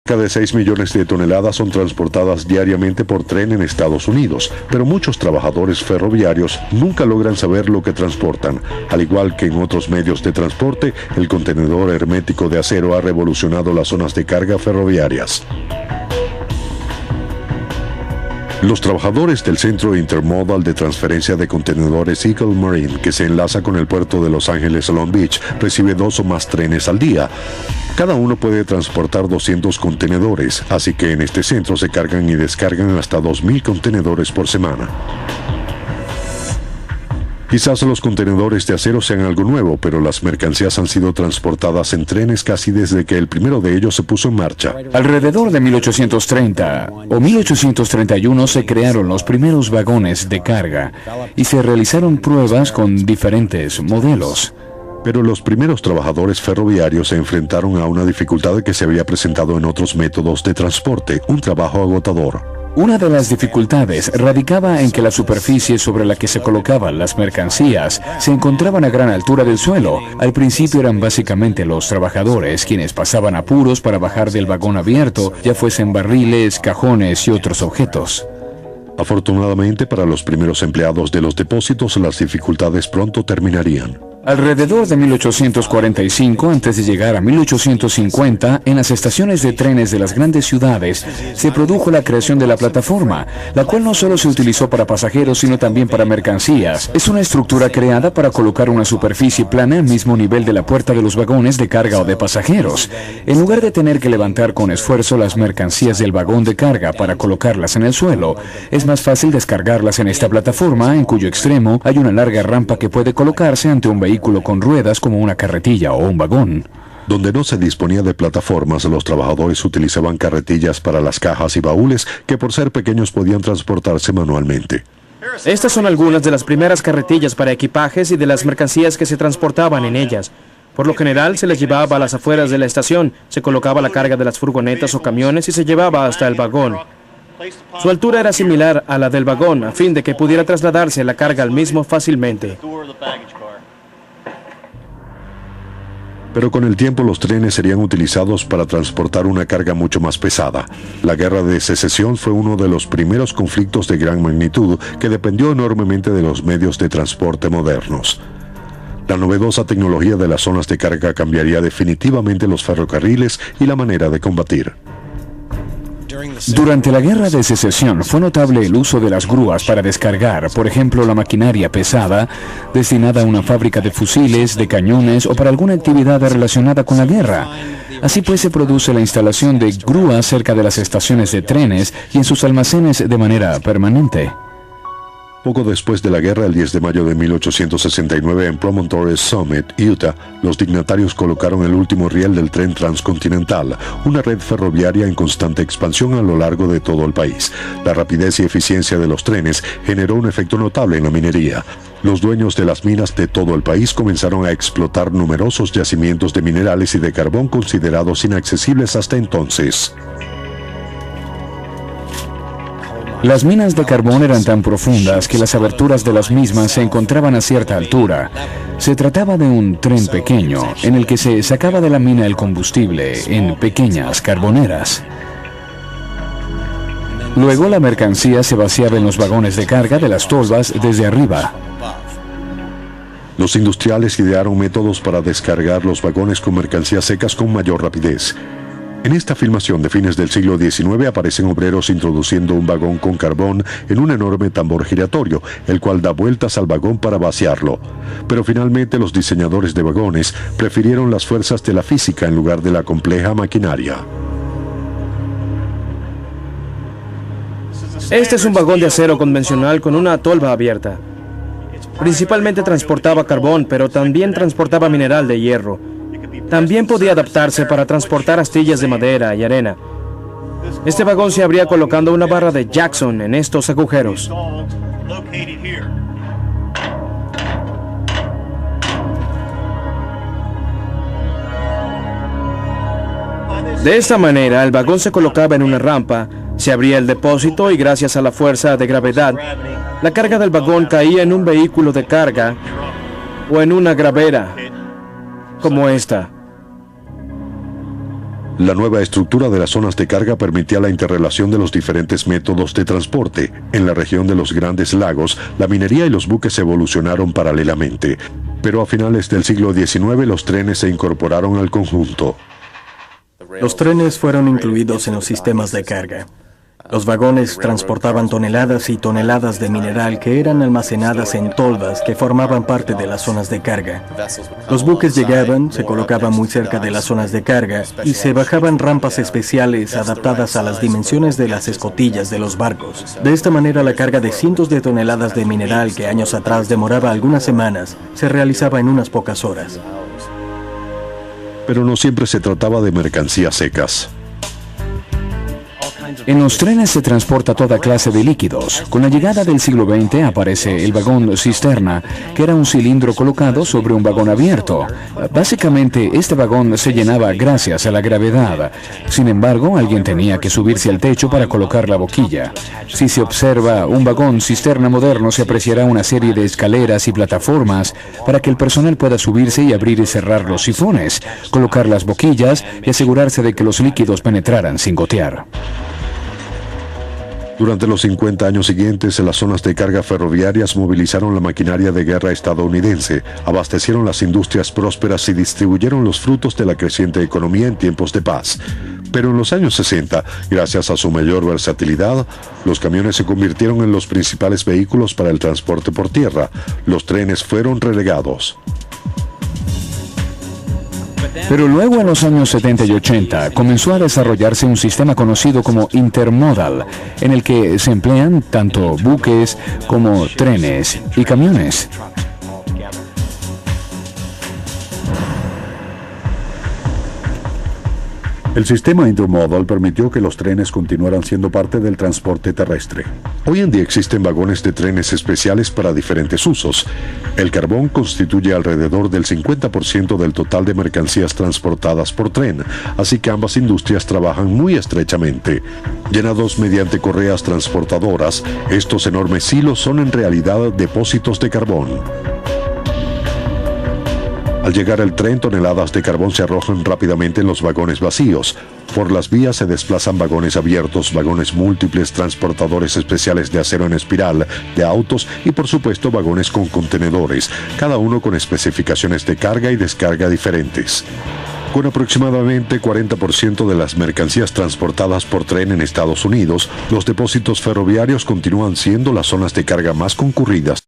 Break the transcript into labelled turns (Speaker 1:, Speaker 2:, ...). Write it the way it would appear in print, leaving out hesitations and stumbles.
Speaker 1: Cerca de 6 millones de toneladas son transportadas diariamente por tren en Estados Unidos, pero muchos trabajadores ferroviarios nunca logran saber lo que transportan. Al igual que en otros medios de transporte, el contenedor hermético de acero ha revolucionado las zonas de carga ferroviarias. Los trabajadores del Centro Intermodal de Transferencia de Contenedores Eagle Marine, que se enlaza con el puerto de Los Ángeles Long Beach, recibe 2 o más trenes al día. Cada uno puede transportar 200 contenedores, así que en este centro se cargan y descargan hasta 2.000 contenedores por semana. Quizás los contenedores de acero sean algo nuevo, pero las mercancías han sido transportadas en trenes casi desde que el primero de ellos se puso en marcha.
Speaker 2: Alrededor de 1830 o 1831 se crearon los primeros vagones de carga y se realizaron pruebas con diferentes modelos.
Speaker 1: Pero los primeros trabajadores ferroviarios se enfrentaron a una dificultad que se había presentado en otros métodos de transporte, un trabajo agotador.
Speaker 2: Una de las dificultades radicaba en que la superficie sobre la que se colocaban las mercancías se encontraban a gran altura del suelo. Al principio eran básicamente los trabajadores quienes pasaban apuros para bajar del vagón abierto, ya fuesen barriles, cajones y otros objetos.
Speaker 1: Afortunadamente para los primeros empleados de los depósitos, las dificultades pronto terminarían.
Speaker 2: Alrededor de 1845, antes de llegar a 1850, en las estaciones de trenes de las grandes ciudades, se produjo la creación de la plataforma, la cual no solo se utilizó para pasajeros, sino también para mercancías. Es una estructura creada para colocar una superficie plana al mismo nivel de la puerta de los vagones de carga o de pasajeros. En lugar de tener que levantar con esfuerzo las mercancías del vagón de carga para colocarlas en el suelo, es más fácil descargarlas en esta plataforma, en cuyo extremo hay una larga rampa que puede colocarse ante un vehículo con ruedas como una carretilla o un vagón.
Speaker 1: Donde no se disponía de plataformas, los trabajadores utilizaban carretillas para las cajas y baúles que por ser pequeños podían transportarse manualmente.
Speaker 3: Estas son algunas de las primeras carretillas para equipajes y de las mercancías que se transportaban en ellas. Por lo general se les llevaba a las afueras de la estación, se colocaba la carga de las furgonetas o camiones y se llevaba hasta el vagón. Su altura era similar a la del vagón, a fin de que pudiera trasladarse la carga al mismo fácilmente.
Speaker 1: Pero con el tiempo los trenes serían utilizados para transportar una carga mucho más pesada. La Guerra de Secesión fue uno de los primeros conflictos de gran magnitud que dependió enormemente de los medios de transporte modernos. La novedosa tecnología de las zonas de carga cambiaría definitivamente los ferrocarriles y la manera de combatir.
Speaker 2: Durante la Guerra de Secesión fue notable el uso de las grúas para descargar, por ejemplo, la maquinaria pesada destinada a una fábrica de fusiles, de cañones o para alguna actividad relacionada con la guerra. Así pues se produce la instalación de grúas cerca de las estaciones de trenes y en sus almacenes de manera permanente.
Speaker 1: Poco después de la guerra, el 10 de mayo de 1869, en Promontory Summit, Utah, los dignatarios colocaron el último riel del tren transcontinental, una red ferroviaria en constante expansión a lo largo de todo el país. La rapidez y eficiencia de los trenes generó un efecto notable en la minería. Los dueños de las minas de todo el país comenzaron a explotar numerosos yacimientos de minerales y de carbón considerados inaccesibles hasta entonces.
Speaker 2: Las minas de carbón eran tan profundas que las aberturas de las mismas se encontraban a cierta altura. Se trataba de un tren pequeño en el que se sacaba de la mina el combustible en pequeñas carboneras. Luego la mercancía se vaciaba en los vagones de carga de las tolvas desde arriba.
Speaker 1: Los industriales idearon métodos para descargar los vagones con mercancías secas con mayor rapidez. En esta filmación de fines del siglo XIX aparecen obreros introduciendo un vagón con carbón en un enorme tambor giratorio, el cual da vueltas al vagón para vaciarlo. Pero finalmente los diseñadores de vagones prefirieron las fuerzas de la física en lugar de la compleja maquinaria.
Speaker 3: Este es un vagón de acero convencional con una tolva abierta. Principalmente transportaba carbón, pero también transportaba mineral de hierro. También podía adaptarse para transportar astillas de madera y arena. Este vagón se abría colocando una barra de Jackson en estos agujeros. De esta manera, el vagón se colocaba en una rampa, se abría el depósito y gracias a la fuerza de gravedad, la carga del vagón caía en un vehículo de carga o en una gravera, como esta.
Speaker 1: La nueva estructura de las zonas de carga permitía la interrelación de los diferentes métodos de transporte. En la región de los Grandes Lagos, la minería y los buques evolucionaron paralelamente, pero a finales del siglo XIX los trenes se incorporaron al conjunto.
Speaker 4: Los trenes fueron incluidos en los sistemas de carga. Los vagones transportaban toneladas y toneladas de mineral que eran almacenadas en tolvas que formaban parte de las zonas de carga. Los buques llegaban, se colocaban muy cerca de las zonas de carga y se bajaban rampas especiales adaptadas a las dimensiones de las escotillas de los barcos. De esta manera, la carga de cientos de toneladas de mineral que años atrás demoraba algunas semanas, se realizaba en unas pocas horas.
Speaker 1: Pero no siempre se trataba de mercancías secas.
Speaker 2: En los trenes se transporta toda clase de líquidos. Con la llegada del siglo XX aparece el vagón cisterna, que era un cilindro colocado sobre un vagón abierto. Básicamente, este vagón se llenaba gracias a la gravedad. Sin embargo, alguien tenía que subirse al techo para colocar la boquilla. Si se observa un vagón cisterna moderno, se apreciará una serie de escaleras y plataformas para que el personal pueda subirse y abrir y cerrar los sifones, colocar las boquillas y asegurarse de que los líquidos penetraran sin gotear.
Speaker 1: Durante los 50 años siguientes, las zonas de carga ferroviarias movilizaron la maquinaria de guerra estadounidense, abastecieron las industrias prósperas y distribuyeron los frutos de la creciente economía en tiempos de paz. Pero en los años 60, gracias a su mayor versatilidad, los camiones se convirtieron en los principales vehículos para el transporte por tierra. Los trenes fueron relegados.
Speaker 2: Pero luego, en los años 70 y 80, comenzó a desarrollarse un sistema conocido como intermodal, en el que se emplean tanto buques como trenes y camiones.
Speaker 1: El sistema intermodal permitió que los trenes continuaran siendo parte del transporte terrestre. Hoy en día existen vagones de trenes especiales para diferentes usos. El carbón constituye alrededor del 50% del total de mercancías transportadas por tren, así que ambas industrias trabajan muy estrechamente. Llenados mediante correas transportadoras, estos enormes silos son en realidad depósitos de carbón. Al llegar el tren, toneladas de carbón se arrojan rápidamente en los vagones vacíos. Por las vías se desplazan vagones abiertos, vagones múltiples, transportadores especiales de acero en espiral, de autos y por supuesto vagones con contenedores, cada uno con especificaciones de carga y descarga diferentes. Con aproximadamente 40% de las mercancías transportadas por tren en Estados Unidos, los depósitos ferroviarios continúan siendo las zonas de carga más concurridas.